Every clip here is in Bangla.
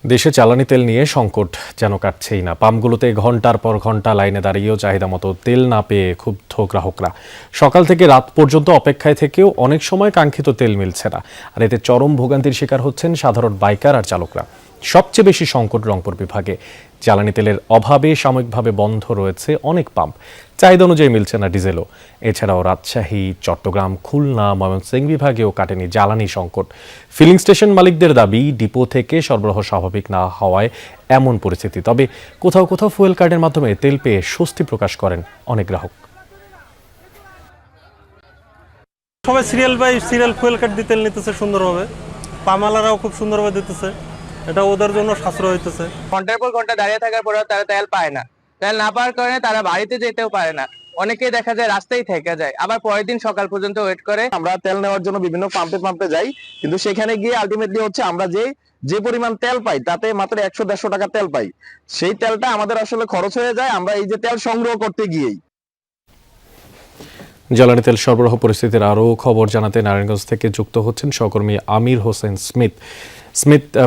দেশে জ্বালানি তেল নিয়ে সংকট যেন কাটছেই না। পাম্পগুলোতে ঘন্টার পর ঘন্টা লাইনে দাঁড়িয়েও চাহিদা মতো তেল না পেয়ে ক্ষুব্ধ গ্রাহকরা। সকাল থেকে রাত পর্যন্ত অপেক্ষায় থেকেও অনেক সময় কাঙ্ক্ষিত তেল মিলছে না, আর এতে চরম ভোগান্তির শিকার হচ্ছেন সাধারণ বাইকার আর চালকরা। সবচেয়ে বেশি সংকট রংপুর বিভাগে। জ্বালানি তেলের অভাবে সাময়িকভাবে বন্ধ রয়েছে অনেক পাম্প, চাহিদা অনুযায়ী মিলছে না ডিজেলও। এছাড়াও রাজশাহী, চট্টগ্রাম, খুলনা, ময়মনসিংহ বিভাগেও কাটেনি জ্বালানি সংকট। ফিলিং স্টেশন মালিকদের দাবি, ডিপো থেকে সরবরাহ স্বাভাবিক না হওয়ায় এমন পরিস্থিতি। তবে কোথাও কোথাও ফুয়েল কার্ডের মাধ্যমে তেল পেয়ে স্বস্তি প্রকাশ করেন অনেক গ্রাহক। সবাই serial by serial fuel card দিয়ে তেল নিতেছে সুন্দরভাবে, পামালারাও খুব সুন্দরভাবে দিতেছে, এটা ওদের জন্য সাশ্রয় হইতেছে। ঘন্টার পর ঘন্টা দাঁড়িয়ে থাকার পরেও তারা তেল পায় না। তেল না পাওয়ার কারণে তারা বাড়িতে যেতেও পারে না, অনেকেই দেখা যায় রাস্তায় থেকে যায়, আবার পরের দিন সকাল পর্যন্ত ওয়েট করে। আমরা তেল নেওয়ার জন্য বিভিন্ন পাম্পে যাই, কিন্তু সেখানে গিয়ে আলটিমেটলি হচ্ছে আমরা যে পরিমাণ তেল পাই তাতে মাত্র 100-150 টাকা তেল পাই। সেই তেলটা আমাদের আসলে খরচ হয়ে যায় আমরা এই যে তেল সংগ্রহ করতে গিয়েই। জ্বালানি তেল সরবরাহ পরিস্থিতির আরও খবর জানাতে নারায়ণগঞ্জ থেকে যুক্ত হচ্ছেন সহকর্মী আমির হোসেন স্মিথ।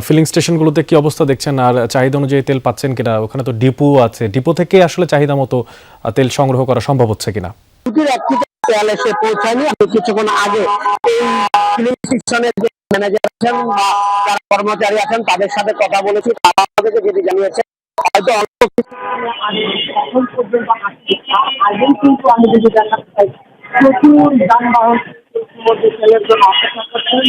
ফিলিং স্টেশনগুলোতে কি অবস্থা দেখছেন, আর চাহিদা অনুযায়ী তেল পাচ্ছেন কিনা? ওখানে তো ডিপো আছে, ডিপো থেকে আসলে চাহিদা মতো তেল সংগ্রহ করা সম্ভব হচ্ছে কিনা? তেল এসে পৌঁছায়নি। আমি কিছুক্ষণ আগে এই ফিলিং স্টেশনের যে ম্যানেজার আছেন বা যারা কর্মচারী আছেন তাদের সাথে কথা বলেছি, তারা আমাদেরকে যেটি জানিয়েছেন হয়তো অল্প কিছু এখন পর্যন্ত আসছে। আগে কিন্তু আমি যদি দেখাতে চাই প্রচুর যানবাহন মধ্যে তেলের জন্য অপেক্ষা করছেন,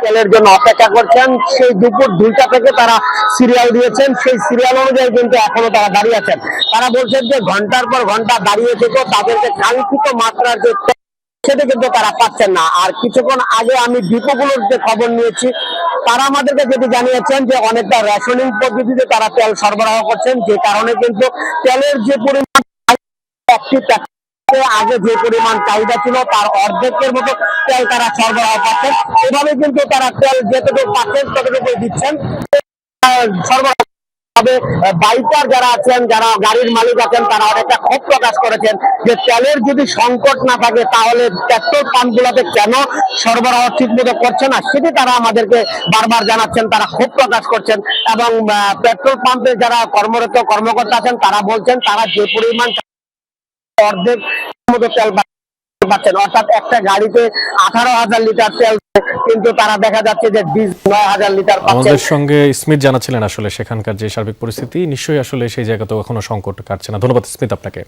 তেলের জন্য অপেক্ষা করছেন। সেই দুপুর 2টা থেকে তারা সিরিয়াল দিয়েছেন, সেই সিরিয়াল অনুযায়ী কিন্তু এখনো তারা দাঁড়িয়ে আছেন। তারা বলছেন যে ঘন্টার পর ঘন্টা দাঁড়িয়ে থেকেও তাদেরকে কাঙ্ক্ষিত মাত্রার যে সেটা কিন্তু তারা পাচ্ছেন না। আর কিছুক্ষণ আগে আমি ডিপোগুলোর যে খবর নিয়েছি, তারা আমাদেরকে যেটি জানিয়েছেন যে অনেকটা রেশনিং পদ্ধতিতে তারা তেল সরবরাহ করছেন, যে কারণে কিন্তু তেলের যে পরিমাণ আগে যে পরিমাণ চাহিদা ছিল তার অর্ধেকের মতো তেল তারা সরবরাহ পাচ্ছেন। এভাবে কিন্তু তারা তেল যেটুকু পাচ্ছেন ততটুকু দিচ্ছেন সরবরাহ। তবে বাইকার যারা আছেন, যারা গাড়ির মালিক আছেন, তারা অনেকটা ক্ষোভ প্রকাশ করেছেন যে তেলের যদি সংকট না থাকে তাহলে পেট্রোল পাম্পগুলোতে কেন সরবরাহ ঠিক মতো করছে না, সেটি তারা আমাদেরকে বারবার জানাচ্ছেন। তারা ক্ষোভ প্রকাশ করছেন এবং পেট্রোল পাম্পে যারা কর্মরত কর্মকর্তা আছেন তারা বলছেন তারা যে পরিমাণ অর্ধেক মতো তেল পাচ্ছেন, অর্থাৎ একটা গাড়িতে 18,000 লিটার তেল, কিন্তু তারা দেখা যাচ্ছে যে 9,000 লিটার পাচ্ছেন। আমাদের সঙ্গে স্মিথ জানাচ্ছিলেন আসলে সেখানকার যে সার্বিক পরিস্থিতি, নিশ্চয়ই আসলে সেই জায়গাতেও এখনো সংকট কাটছে না। ধন্যবাদ স্মিথ আপনাকে।